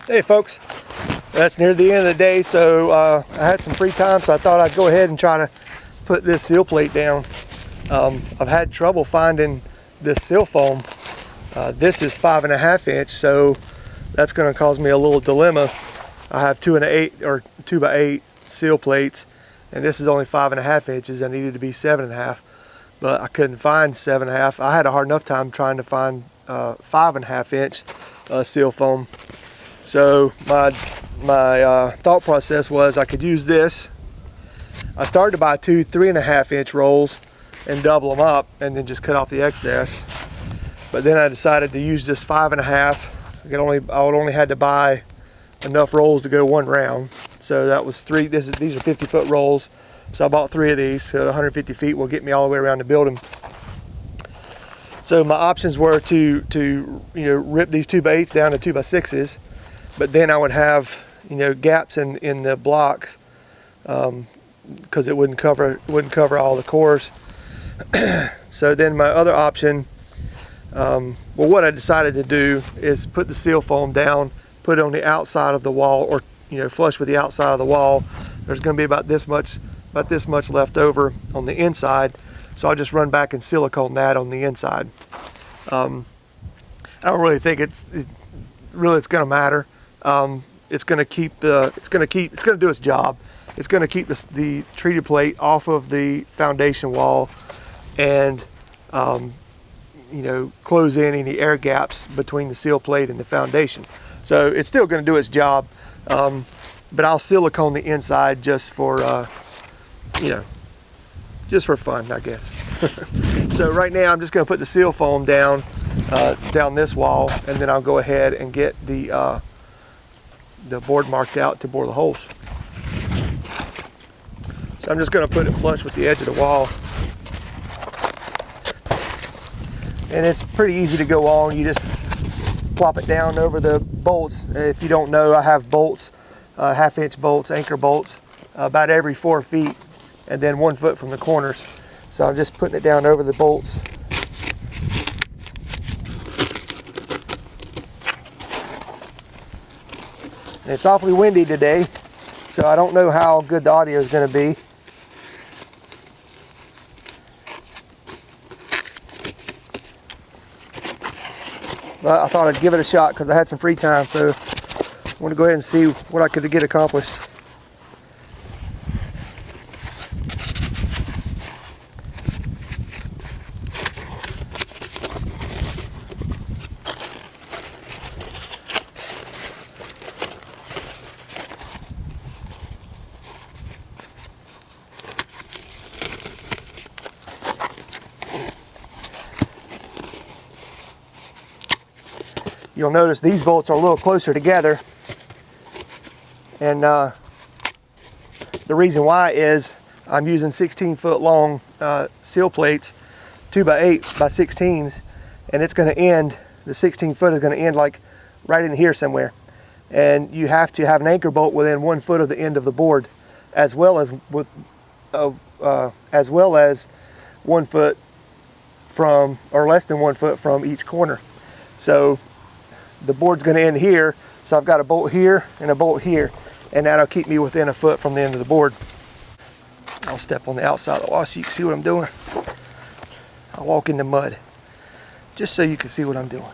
Hey folks, that's near the end of the day, so I had some free time, so I thought I'd go ahead and try to put this sill plate down. I've had trouble finding this sill foam. This is 5.5 inch, so that's going to cause me a little dilemma. I have 2 1/8 or 2 by 8 sill plates, and this is only 5.5 inches. I needed to be 7.5, but I couldn't find 7.5. I had a hard enough time trying to find 5.5 inch sill foam. So my thought process was I could use this. I started to buy 2 3.5 inch rolls and double them up and then just cut off the excess. But then I decided to use this 5.5. I would only had to buy enough rolls to go one round. So that was 3. These are 50-foot rolls. So I bought 3 of these. So 150 feet will get me all the way around the building. So my options were to rip these 2 by 8s down to 2 by 6s. But then I would have gaps in the blocks because it wouldn't cover all the cores. So then my other option, what I decided to do is put the sill foam down, put it on the outside of the wall, or flush with the outside of the wall. There's going to be about this much left over on the inside, so I'll just run back and silicone that on the inside. I don't really think it's going to matter. It's going to do its job. It's going to keep the treated plate off of the foundation wall and close in any air gaps between the sill plate and the foundation. So it's still going to do its job, but I'll silicone the inside just for just for fun, I guess. So right now I'm just going to put the sill foam down this wall, and then I'll go ahead and get the board marked out to bore the holes. So I'm just going to put it flush with the edge of the wall. And it's pretty easy to go on. You just plop it down over the bolts. If you don't know, I have bolts, 1/2 inch bolts, anchor bolts, about every 4 feet, and then 1 foot from the corners. So I'm just putting it down over the bolts. And it's awfully windy today, so I don't know how good the audio is going to be. But I thought I'd give it a shot because I had some free time, so I want to go ahead and see what I could get accomplished. You'll notice these bolts are a little closer together, and the reason why is I'm using 16-foot long sill plates, 2 by 8 by 16s, and it's going to end, the 16-foot is going to end like right in here somewhere, and you have to have an anchor bolt within 1 foot of the end of the board, as well as 1 foot from, or less than 1 foot from each corner. So the board's going to end here, so I've got a bolt here and a bolt here, and that'll keep me within 1 foot from the end of the board. I'll step on the outside of the wall so you can see what I'm doing. I'll walk in the mud just so you can see what I'm doing.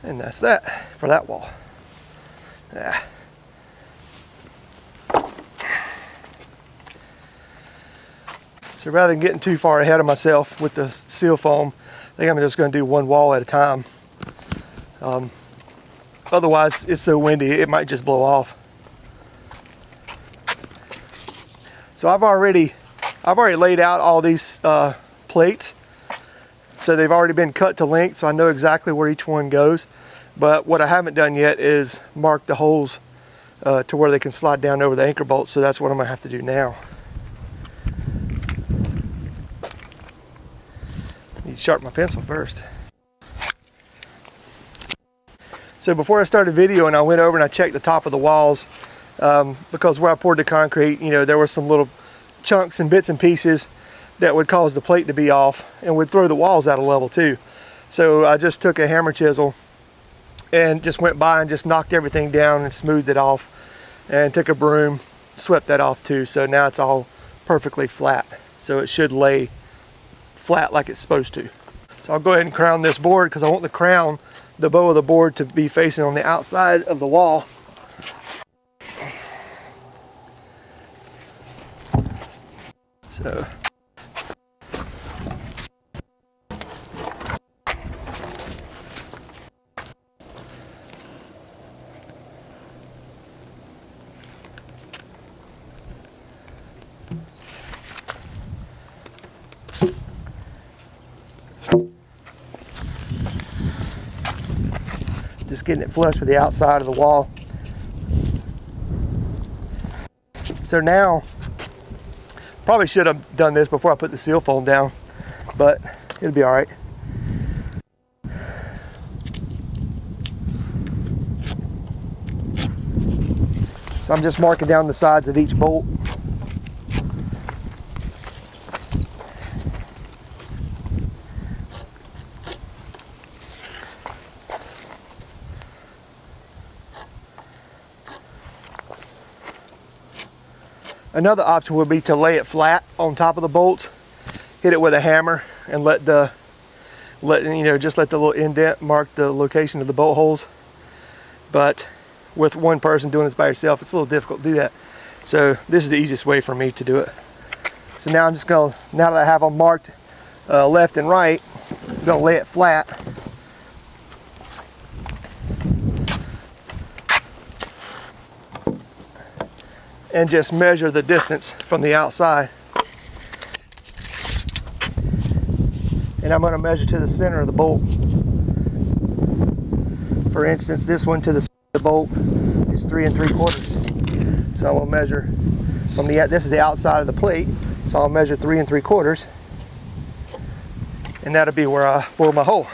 And that's that for that wall. Yeah. So rather than getting too far ahead of myself with the sill foam, I think I'm just going to do one wall at a time. Otherwise, it's so windy, it might just blow off. So I've already laid out all these plates. So they've already been cut to length, so I know exactly where each one goes. But what I haven't done yet is mark the holes to where they can slide down over the anchor bolts, so that's what I'm going to have to do now. Need to sharpen my pencil first. So before I started videoing, I went over and I checked the top of the walls because where I poured the concrete, you know, there were some little chunks and bits and pieces that would cause the plate to be off and would throw the walls out of level too. So I just took a hammer chisel and just went by and just knocked everything down and smoothed it off, and took a broom, swept that off too. So now it's all perfectly flat. So it should lay flat like it's supposed to. So I'll go ahead and crown this board because I want the bow of the board to be facing on the outside of the wall. So just getting it flush with the outside of the wall. So now, probably should have done this before I put the seal foam down, but it'll be all right. So I'm just marking down the sides of each bolt. Another option would be to lay it flat on top of the bolts, hit it with a hammer, and let the little indent mark the location of the bolt holes. But with one person doing this by yourself, it's a little difficult to do that. So this is the easiest way for me to do it. So now I'm just gonna, now that I have them marked left and right, I'm gonna lay it flat. And just measure the distance from the outside. And I'm going to measure to the center of the bolt. For instance, this one to the center of the bolt is 3 3/4. So I'm going to measure from this is the outside of the plate, so I'll measure 3 3/4, and that'll be where I bore my hole.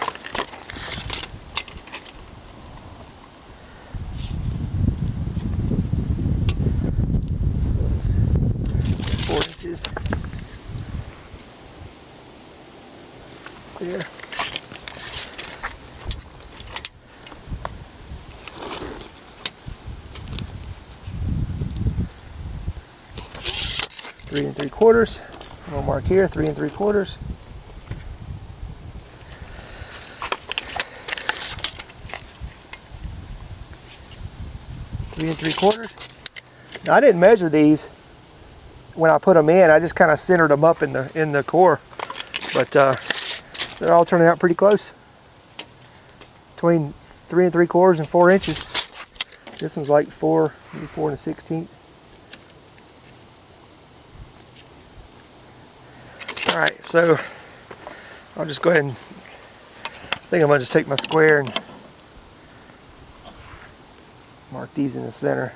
There. Three and 3/4. We'll mark here 3 3/4. Three and 3/4. Now, I didn't measure these when I put them in. I just kind of centered them up in the core, but they're all turning out pretty close. Between 3 3/4 and 4 inches. This one's like 4 1/16. All right, so I'll just go ahead and, I think I'm gonna just take my square and mark these in the center.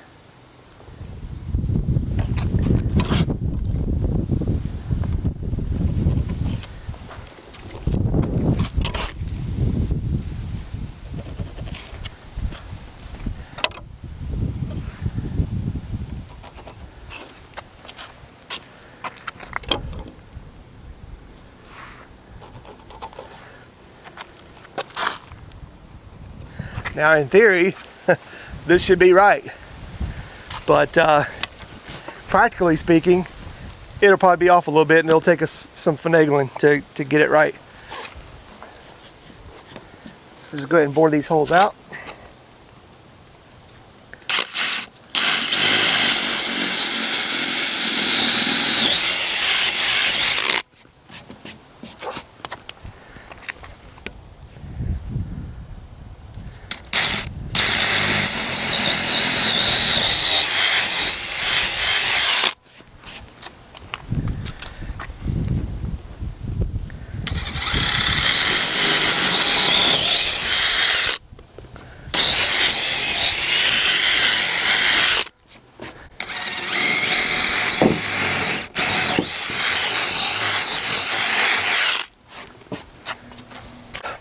Now in theory, this should be right, but practically speaking, it'll probably be off a little bit and it'll take us some finagling to get it right. So just go ahead and bore these holes out.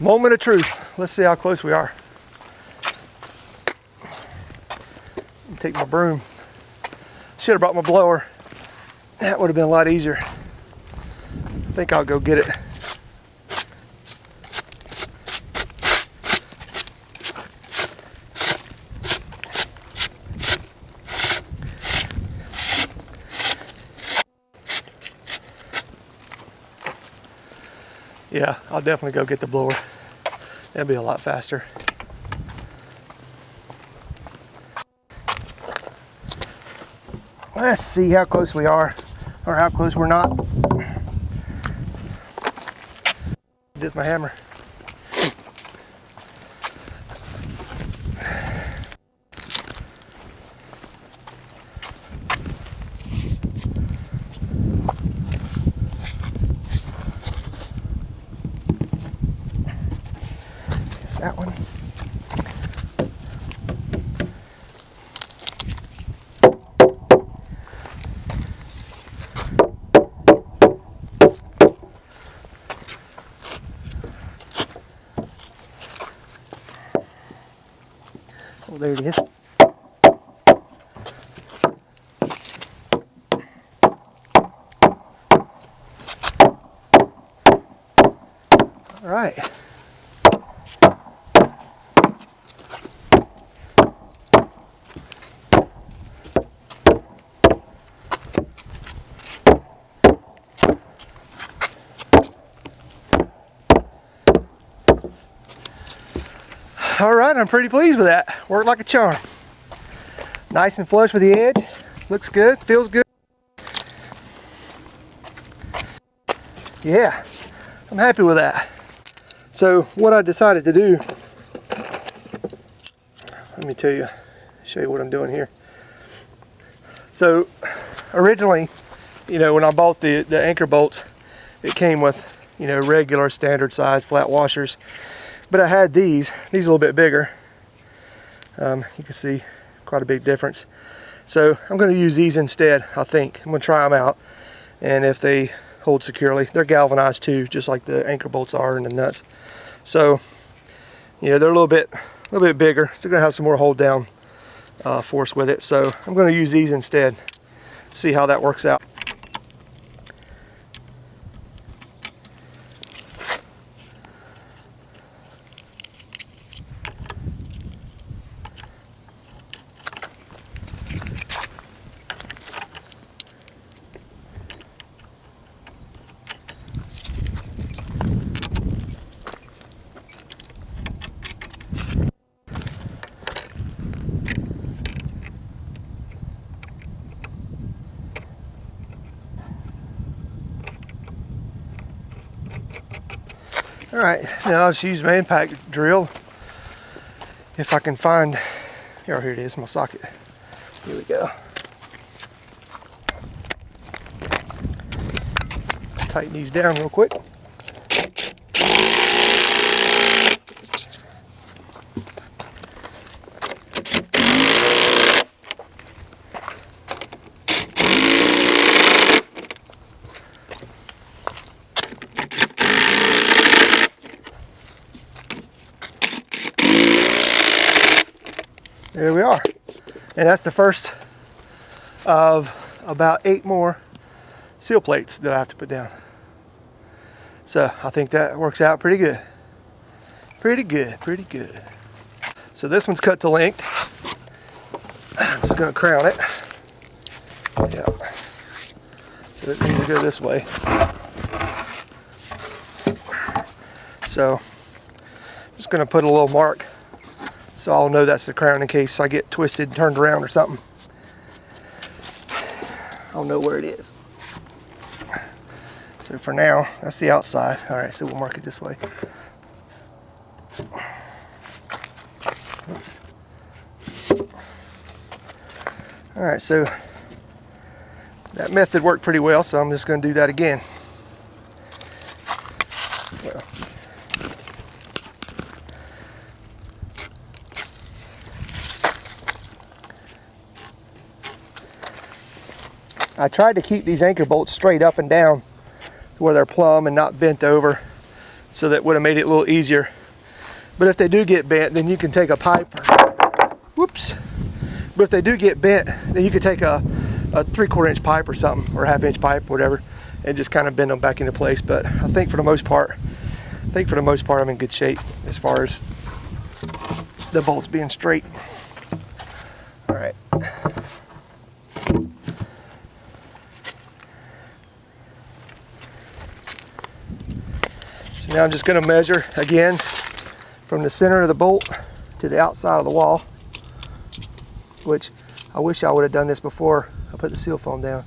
Moment of truth. Let's see how close we are. Take my broom. Should have brought my blower. That would have been a lot easier. I think I'll go get it. Yeah, I'll definitely go get the blower. That'll be a lot faster. Let's see how close we are, or how close we're not. With my hammer. There's that one. Oh, there it is. All right. All right, I'm pretty pleased with that. Worked like a charm. Nice and flush with the edge. Looks good, feels good. Yeah, I'm happy with that. So what I decided to do, let me tell you, show you what I'm doing here. So originally, you know, when I bought the anchor bolts, it came with, you know, regular standard size flat washers. But I had these a little bit bigger. You can see quite a big difference. So I'm going to use these instead, I think. I'm going to try them out. And if they hold securely, they're galvanized too, just like the anchor bolts are and the nuts. So, you know, they're a little bit bigger. So they're going to have some more hold down force with it. So I'm going to use these instead. See how that works out. All right, now I'll just use my impact drill. If I can find, here it is, my socket. Here we go. Let's tighten these down real quick. There we are. And that's the first of about 8 more Sill plates that I have to put down. So I think that works out pretty good. Pretty good. So this one's cut to length. I'm just gonna crown it. Yeah. So it needs to go this way. So I'm just gonna put a little mark so I'll know that's the crown in case I get twisted and turned around or something. I'll know where it is. So for now, that's the outside. All right, so we'll mark it this way. Oops. All right, so that method worked pretty well, so I'm just going to do that again. Well, I tried to keep these anchor bolts straight up and down to where they're plumb and not bent over, so that would have made it a little easier. But if they do get bent, then you can take a pipe. Whoops. But if they do get bent, then you could take a 3/4 inch pipe or something, or a 1/2 inch pipe, whatever, and just kind of bend them back into place. But I think for the most part, I'm in good shape as far as the bolts being straight. All right. So now I'm just going to measure again from the center of the bolt to the outside of the wall, which I wish I would have done this before I put the seal foam down.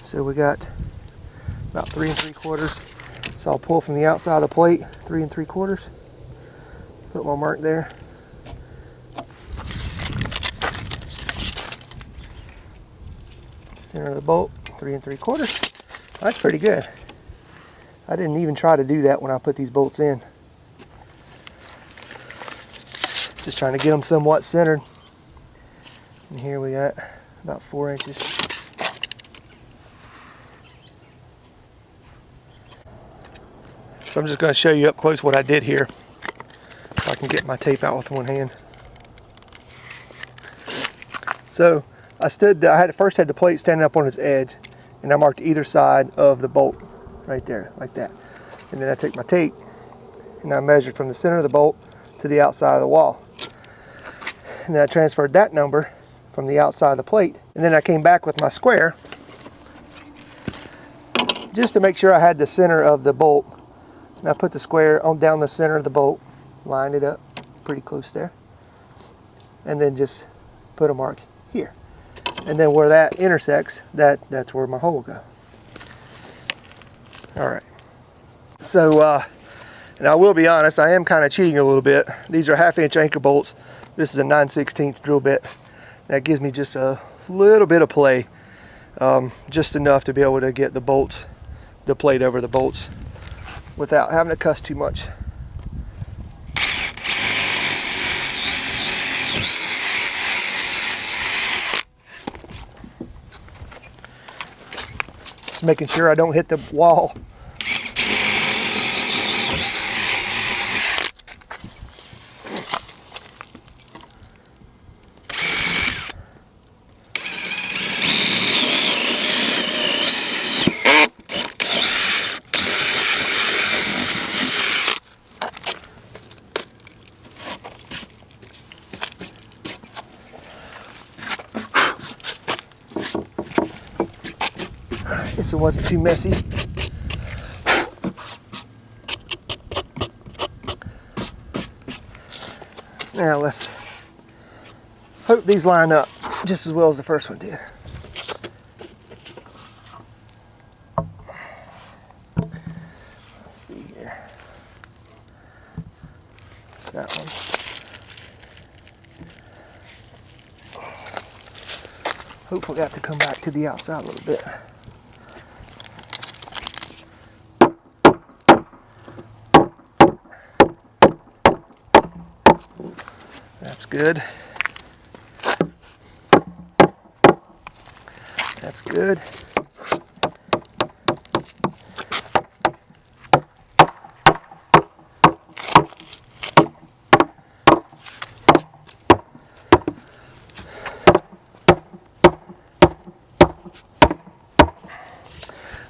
So we got about 3 3/4. So I'll pull from the outside of the plate, 3 3/4. Put my mark there. Center of the bolt, 3 3/4. That's pretty good. I didn't even try to do that when I put these bolts in. Just trying to get them somewhat centered. And here we got about 4 inches. So I'm just going to show you up close what I did here. If I can get my tape out with one hand. So I first had the plate standing up on its edge, and I marked either side of the bolt right there, like that. And then I take my tape and I measured from the center of the bolt to the outside of the wall. And then I transferred that number from the outside of the plate. And then I came back with my square just to make sure I had the center of the bolt. And I put the square on down the center of the bolt, lined it up pretty close there, and then just put a mark here. And then where that intersects, that's where my hole will go. All right. So, and I will be honest, I am kind of cheating a little bit. These are 1/2 inch anchor bolts. This is a 9/16 drill bit. That gives me just a little bit of play, just enough to be able to get the bolts, the plate over the bolts, without having to cuss too much. Just making sure I don't hit the wall. This one wasn't too messy. Now let's hope these line up just as well as the first one did. Let's see here. There's that one. Hopefully I have to come back to the outside a little bit. That's good. That's good.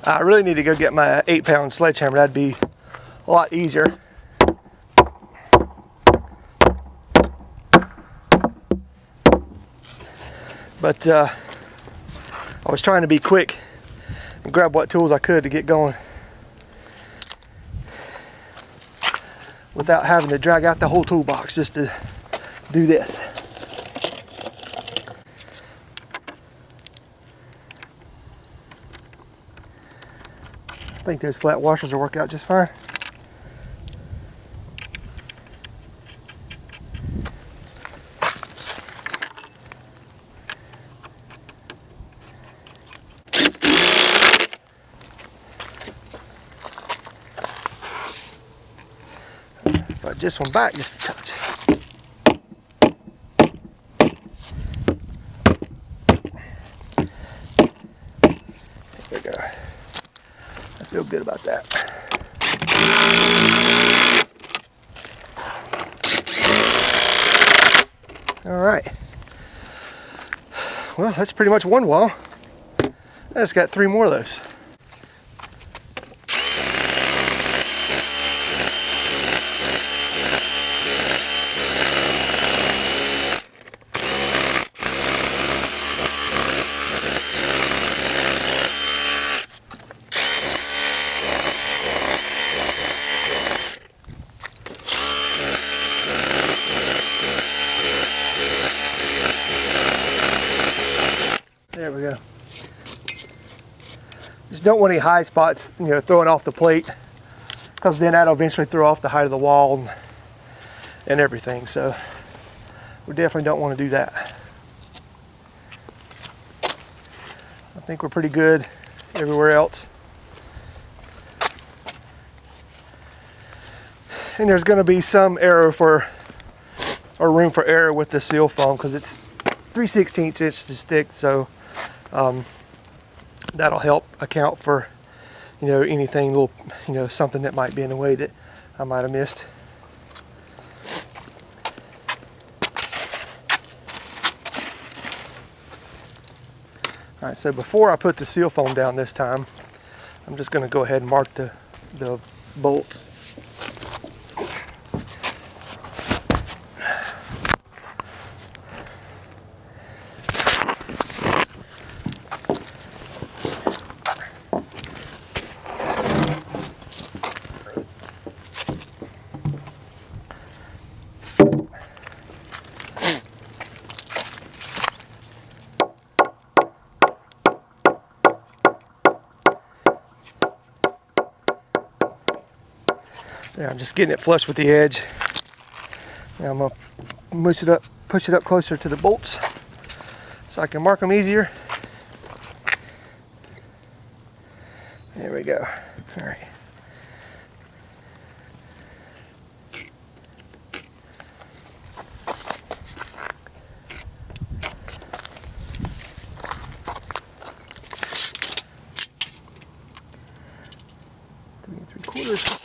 I really need to go get my 8-pound sledgehammer. That'd be a lot easier. But I was trying to be quick and grab what tools I could to get going without having to drag out the whole toolbox just to do this. I think those flat washers will work out just fine. But this one back just a touch. There we go. I feel good about that. All right. Well, that's pretty much one wall. I just got 3 more of those. There we go. Just don't want any high spots, you know, throwing off the plate, because then that'll eventually throw off the height of the wall and everything. So we definitely don't want to do that. I think we're pretty good everywhere else. And there's going to be some error or room for error with the Sill foam, because it's 3/16 inch to stick, so that'll help account for, you know, anything little, you know, something that might be in the way that I might have missed. All right, so before I put the Sill foam down this time, I'm just going to go ahead and mark the bolts. There, I'm just getting it flush with the edge. Now I'm going to push it up closer to the bolts so I can mark them easier. There we go. All right. Three and 3/4.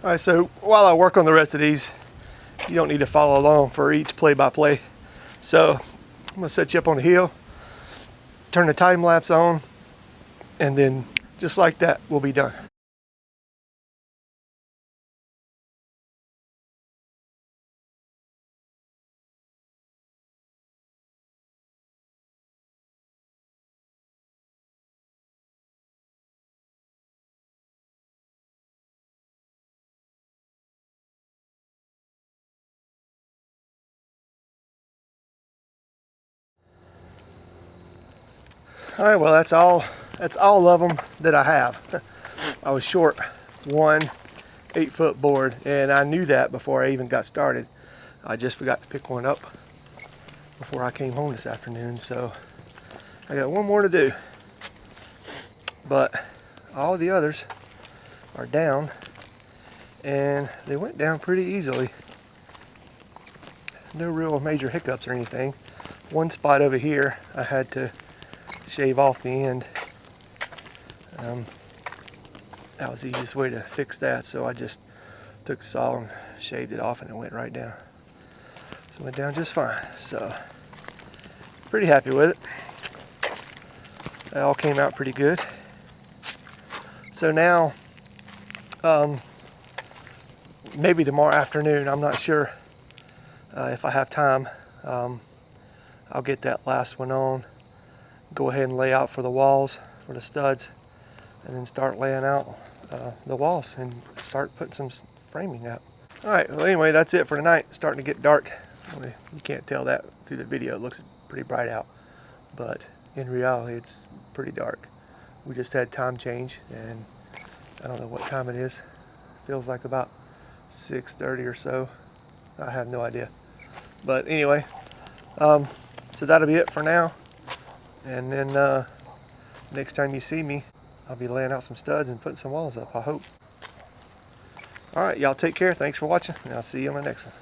All right, so while I work on the rest of these, you don't need to follow along for each play-by-play. So I'm gonna set you up on the hill, turn the time lapse on, and then just like that, we'll be done. All right, well, that's all of them that I have. I was short one 8-foot board, and I knew that before I even got started. I just forgot to pick one up before I came home this afternoon, so I got one more to do. But all the others are down, and they went down pretty easily. No real major hiccups or anything. One spot over here, I had to shave off the end. That was the easiest way to fix that, so I just took the saw and shaved it off, and it went right down. So it went down just fine. So pretty happy with it. It all came out pretty good. So now, maybe tomorrow afternoon, I'm not sure if I have time, I'll get that last one on, go ahead and lay out for the walls, for the studs, and then start laying out the walls and start putting some framing up. All right, well anyway, that's it for tonight. It's starting to get dark. You can't tell that through the video. It looks pretty bright out, but in reality it's pretty dark. We just had time change, and I don't know what time it is. Feels like about 6:30 or so. I have no idea. But anyway, so that'll be it for now. And then next time you see me, I'll be laying out some studs and putting some walls up, I hope. All right, y'all take care. Thanks for watching, and I'll see you on the next one.